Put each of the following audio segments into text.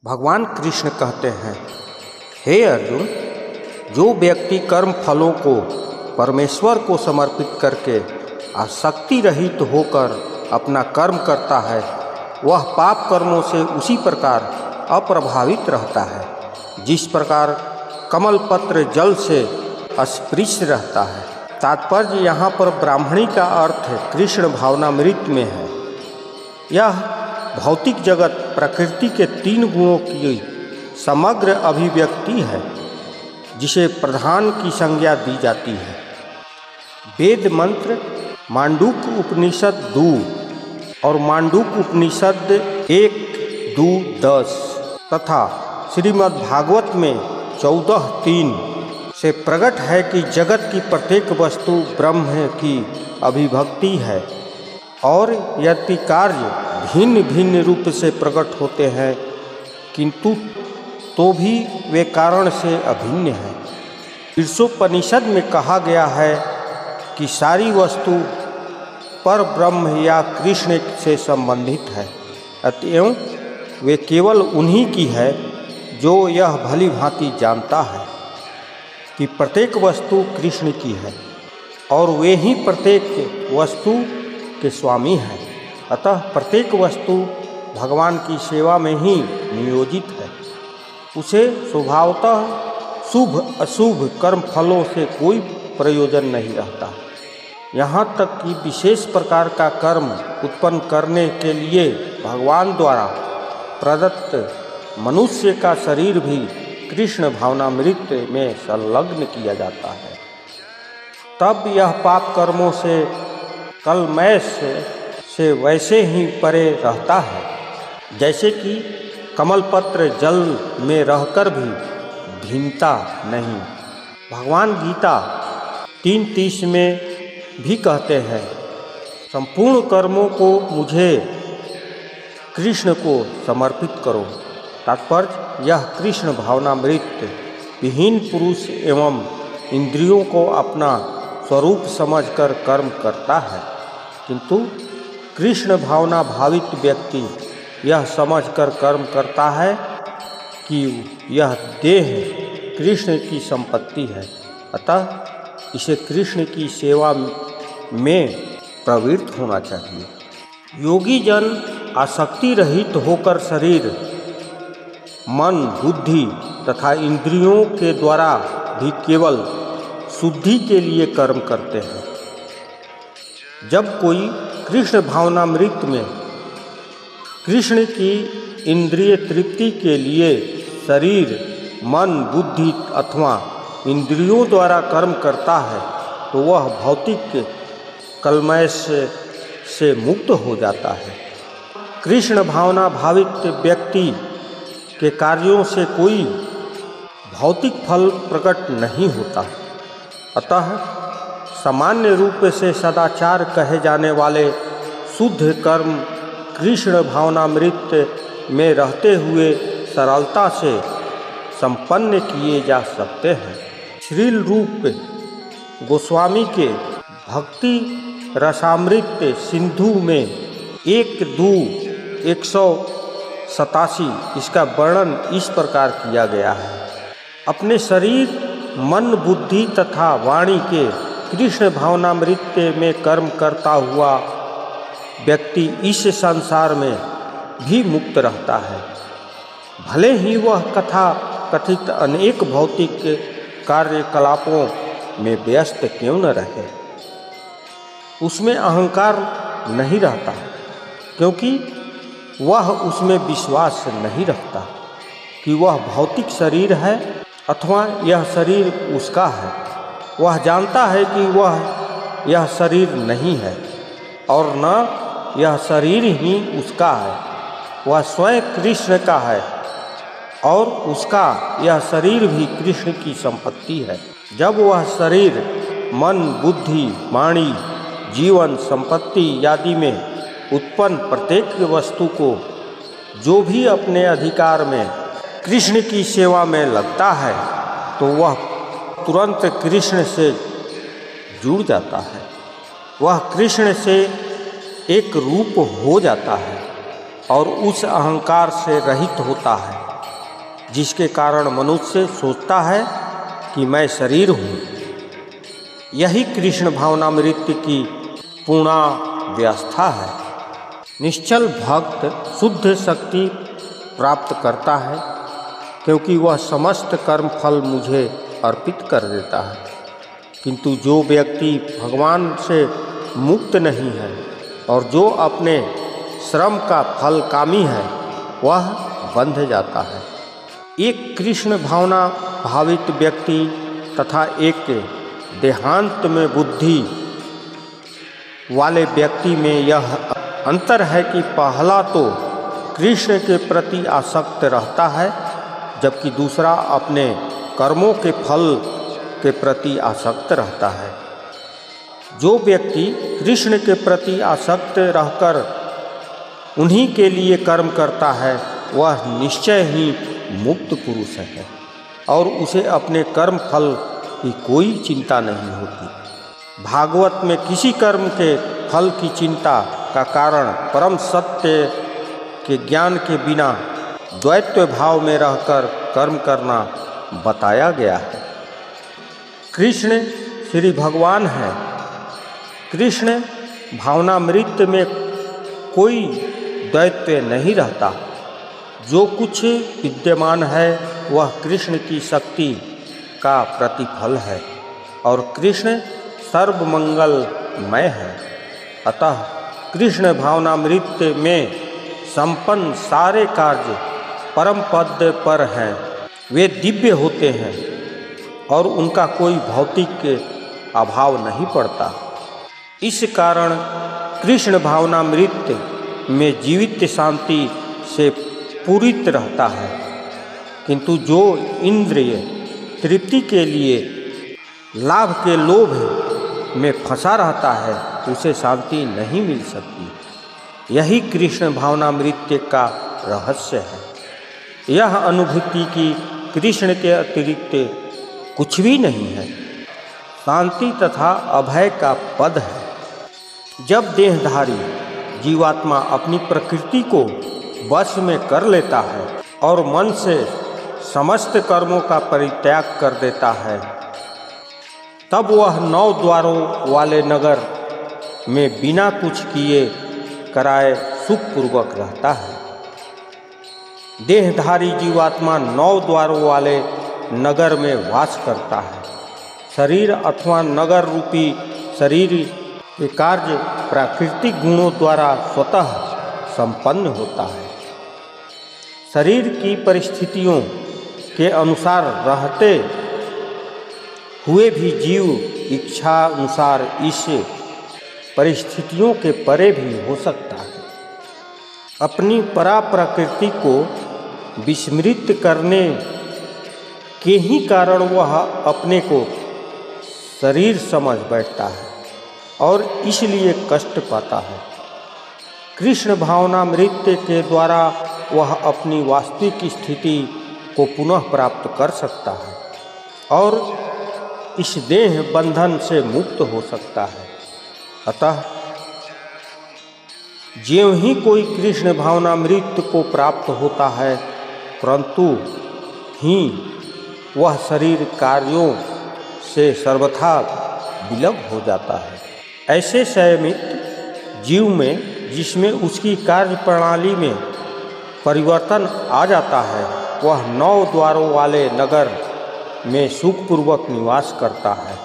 भगवान कृष्ण कहते हैं, हे अर्जुन, जो व्यक्ति कर्म फलों को परमेश्वर को समर्पित करके आसक्ति रहित होकर अपना कर्म करता है, वह पाप कर्मों से उसी प्रकार अप्रभावित रहता है जिस प्रकार कमल पत्र जल से अस्पृश्य रहता है। तात्पर्य यहाँ पर ब्राह्मणी का अर्थ कृष्ण भावनामृत में है। यह भौतिक जगत प्रकृति के 3 गुणों की समग्र अभिव्यक्ति है जिसे प्रधान की संज्ञा दी जाती है। वेद मंत्र मांडूक उपनिषद 2 और मांडूक उपनिषद 1, 2, 10 तथा श्रीमद् भागवत में 14:3 से प्रकट है कि जगत की प्रत्येक वस्तु ब्रह्म की अभिव्यक्ति है और यदि कार्य भिन्न भिन्न रूप से प्रकट होते हैं किंतु तो भी वे कारण से अभिन्न हैं। ईर्षोपनिषद में कहा गया है कि सारी वस्तु पर ब्रह्म या कृष्ण से संबंधित है, अतएव वे केवल उन्हीं की है जो यह भली भांति जानता है कि प्रत्येक वस्तु कृष्ण की है और वे ही प्रत्येक वस्तु के स्वामी हैं। अतः प्रत्येक वस्तु भगवान की सेवा में ही नियोजित है। उसे स्वभावतः शुभ अशुभ कर्म फलों से कोई प्रयोजन नहीं रहता। यहाँ तक कि विशेष प्रकार का कर्म उत्पन्न करने के लिए भगवान द्वारा प्रदत्त मनुष्य का शरीर भी कृष्ण भावनामृत में संलग्न किया जाता है। तब यह पाप कर्मों से कलमश से वैसे ही परे रहता है जैसे कि कमलपत्र जल में रहकर भी भीनता नहीं। भगवान गीता 3:30 में भी कहते हैं, संपूर्ण कर्मों को मुझे कृष्ण को समर्पित करो। तात्पर्य यह कृष्ण भावनामृत विहीन पुरुष एवं इंद्रियों को अपना स्वरूप समझकर कर्म करता है, किंतु कृष्ण भावना भावित व्यक्ति यह समझकर कर्म करता है कि यह देह कृष्ण की संपत्ति है, अतः इसे कृष्ण की सेवा में प्रवृत्त होना चाहिए। योगी जन आसक्ति रहित होकर शरीर, मन, बुद्धि तथा इंद्रियों के द्वारा भी केवल शुद्धि के लिए कर्म करते हैं। जब कोई कृष्ण भावनामृत में कृष्ण की इंद्रिय तृप्ति के लिए शरीर, मन, बुद्धि अथवा इंद्रियों द्वारा कर्म करता है तो वह भौतिक कलमश से मुक्त हो जाता है। कृष्ण भावना भावित व्यक्ति के कार्यों से कोई भौतिक फल प्रकट नहीं होता। अतः सामान्य रूप से सदाचार कहे जाने वाले शुद्ध कर्म कृष्ण भावनामृत में रहते हुए सरलता से संपन्न किए जा सकते हैं। श्रील रूप गोस्वामी के भक्ति रसामृत सिंधु में 1:2-187 इसका वर्णन इस प्रकार किया गया है। अपने शरीर, मन, बुद्धि तथा वाणी के कृष्ण भावनामृत में कर्म करता हुआ व्यक्ति इस संसार में भी मुक्त रहता है, भले ही वह कथा कथित अनेक भौतिक कार्यकलापों में व्यस्त क्यों न रहे। उसमें अहंकार नहीं रहता क्योंकि वह उसमें विश्वास नहीं रखता कि वह भौतिक शरीर है अथवा यह शरीर उसका है। वह जानता है कि वह यह शरीर नहीं है और न यह शरीर ही उसका है। वह स्वयं कृष्ण का है और उसका यह शरीर भी कृष्ण की संपत्ति है। जब वह शरीर, मन, बुद्धि, वाणी, जीवन, संपत्ति आदि में उत्पन्न प्रत्येक वस्तु को जो भी अपने अधिकार में कृष्ण की सेवा में लगता है तो वह तुरंत कृष्ण से जुड़ जाता है। वह कृष्ण से एक रूप हो जाता है और उस अहंकार से रहित होता है जिसके कारण मनुष्य सोचता है कि मैं शरीर हूँ। यही कृष्ण भावनामृत की पूर्णावस्था है। निश्चल भक्त शुद्ध शक्ति प्राप्त करता है, क्योंकि वह समस्त कर्म फल मुझे अर्पित कर देता है। किंतु जो व्यक्ति भगवान से मुक्त नहीं है और जो अपने श्रम का फल कामी है, वह बंध जाता है। एक कृष्ण भावना भावित व्यक्ति तथा एक देहांत में बुद्धि वाले व्यक्ति में यह अंतर है कि पहला तो कृष्ण के प्रति आसक्त रहता है, जबकि दूसरा अपने कर्मों के फल के प्रति आसक्त रहता है। जो व्यक्ति कृष्ण के प्रति आसक्त रहकर उन्हीं के लिए कर्म करता है, वह निश्चय ही मुक्त पुरुष है और उसे अपने कर्म फल की कोई चिंता नहीं होती। भागवत में किसी कर्म के फल की चिंता का कारण परम सत्य के ज्ञान के बिना द्वैत्व भाव में रहकर कर्म करना बताया गया है। कृष्ण श्री भगवान हैं। कृष्ण भावनामृत में कोई द्वैत्व नहीं रहता। जो कुछ विद्यमान है वह कृष्ण की शक्ति का प्रतिफल है और कृष्ण सर्वमंगलमय है। अतः कृष्ण भावनामृत में संपन्न सारे कार्य परम पद पर हैं। वे दिव्य होते हैं और उनका कोई भौतिक अभाव नहीं पड़ता। इस कारण कृष्ण भावनामृत में जीवित शांति से पूरित रहता है। किंतु जो इंद्रिय तृप्ति के लिए लाभ के लोभ में फंसा रहता है, उसे शांति नहीं मिल सकती। यही कृष्ण भावनामृत का रहस्य है। यह अनुभूति की कृष्ण के अतिरिक्त कुछ भी नहीं है। शांति तथा अभय का पद है। जब देहधारी जीवात्मा अपनी प्रकृति को वश में कर लेता है और मन से समस्त कर्मों का परित्याग कर देता है, तब वह 9 द्वारों वाले नगर में बिना कुछ किए कराए सुखपूर्वक रहता है। देहधारी जीवात्मा 9 द्वारों वाले नगर में वास करता है। शरीर अथवा नगर रूपी शरीर के कार्य प्राकृतिक गुणों द्वारा स्वतः संपन्न होता है। शरीर की परिस्थितियों के अनुसार रहते हुए भी जीव इच्छा अनुसार इस परिस्थितियों के परे भी हो सकता है। अपनी परा प्रकृति को विस्मृत करने के ही कारण वह अपने को शरीर समझ बैठता है और इसलिए कष्ट पाता है। कृष्ण भावनामृत के द्वारा वह अपनी वास्तविक स्थिति को पुनः प्राप्त कर सकता है और इस देह बंधन से मुक्त हो सकता है। अतः ज्यों ही कोई कृष्ण भावनामृत को प्राप्त होता है, परंतु ही वह शरीर कार्यों से सर्वथा विलग हो जाता है। ऐसे संयमित जीव में जिसमें उसकी कार्य प्रणाली में परिवर्तन आ जाता है, वह 9 द्वारों वाले नगर में सुखपूर्वक निवास करता है।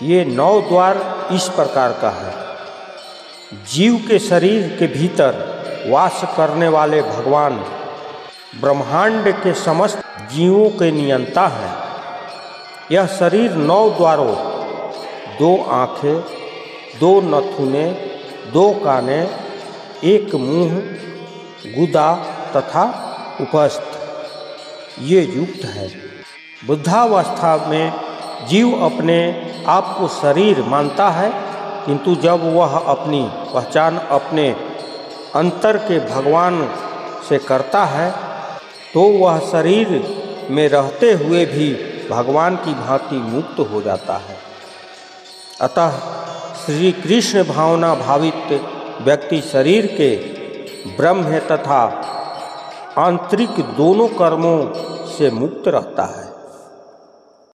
ये 9 द्वार इस प्रकार का है। जीव के शरीर के भीतर वास करने वाले भगवान ब्रह्मांड के समस्त जीवों के नियंता है। यह शरीर 9 द्वारों, 2 आँखें, 2 नथुने, 2 काने, 1 मुँह, गुदा तथा उपस्थ ये युक्त है। बुद्धावस्था में जीव अपने आप को शरीर मानता है, किंतु जब वह अपनी पहचान अपने अंतर के भगवान से करता है, तो वह शरीर में रहते हुए भी भगवान की भांति मुक्त हो जाता है। अतः श्री कृष्ण भावना भावित व्यक्ति शरीर के ब्रह्म तथा आंतरिक दोनों कर्मों से मुक्त रहता है।